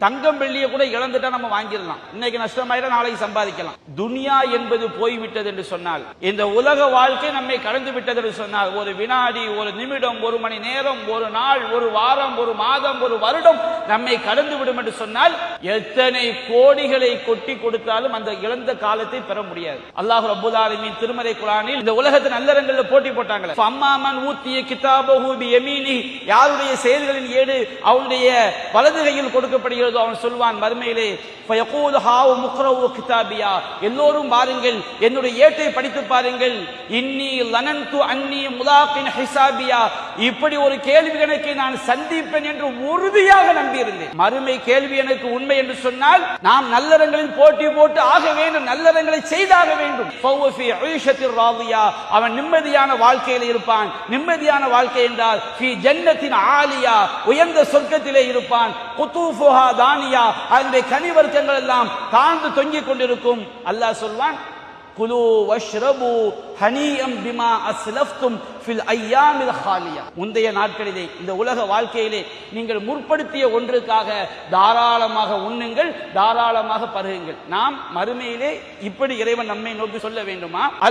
தங்கம் வெள்ளியை கூட இழந்துட்டா நம்ம வாங்கிடலாம், இன்னைக்கு நஷ்டமாயிட நாளைக்கு சம்பாதிக்கலாம். துனியா என்பது போய்விட்டது என்று சொன்னால், இந்த உலக வாழ்க்கை நம்மை கடந்து விட்டது என்று சொன்னால், ஒரு வினாடி, ஒரு நிமிடம், ஒரு மணி நேரம், ஒரு நாள், ஒரு வாரம், ஒரு மாதம், ஒரு வருடம் நம்மை கடந்து விடும் என்று சொன்னால், எத்தனை கோடிகளை கொட்டி கொடுத்தாலும் அந்த இழந்த காலத்தை பெற முடியாது. அல்லாஹ் ரப்பல் ஆலமீன் திருமறை குர்ஆனில் இந்த உலகத்தின் நல்லறங்கள்ல போட்டி போட்டாங்களே, ஃபம்மாமன் ஊத்திய கிதாபஹு பியமீனி, யாருடைய செயல்களின் ஏடு அவனுடைய வலது கையில் கொடுக்கப்படுகிறதோ அவன் சொல்வான் மறுமையிலே, ஃபயகூலு ஹாவு முக்ரவு கிதாபியா, எல்லோரும் பாருங்கள் என்னுடைய ஏட்டை படித்து பாருங்கள், இன்னி லனன்து அன்னி முலாகின் ஹிசாபியா, இப்படி ஒரு கேள்வி கணக்கை நான் சந்திப்பேன் என்று உறுதியாக நம்பியிருந்தேன். மறுமை கேள்வி எனக்கு உண்மை என்று சொன்னால் நாம் நல்லறங்களில் போட்டி போட்டு ஆக வேண்டும், நல்லறங்களை செய்தாக வேண்டும். ஃபௌஃபி ஈஷத்திர் ராதியா, அவன் நிம்மதியான வாழ்க்கையில் இருப்பான். நிம்மதியான வாழ்க்கை என்றால் ஃபி ஜன்னத்தின் ஆலியா, உயர்ந்த சொர்க்கத்திலே இருப்பான். குதூஃபுஹா தானியா, அதனுடைய கனிவர்க்கங்கள் எல்லாம் தாழ்ந்து தொங்கிக் கொண்டிருக்கும். அல்லாஹ் சொல்வான், குலு வஷ்ரபு ஹனீஅம் பிமா அஸ்லஃப்தும் ஃபில் அய்யாமில் ஹாலியா, முந்தைய நாட்களிலே இந்த உலக வாழ்க்கையிலே நீங்கள் முற்படுத்திய ஒன்றுக்காக தாராளமாக உண்ணுங்கள், தாராளமாக பருகுங்கள். நாம் மறுமையிலே இப்படி இறைவன் நம்மை நோக்கி சொல்ல வேண்டுமா?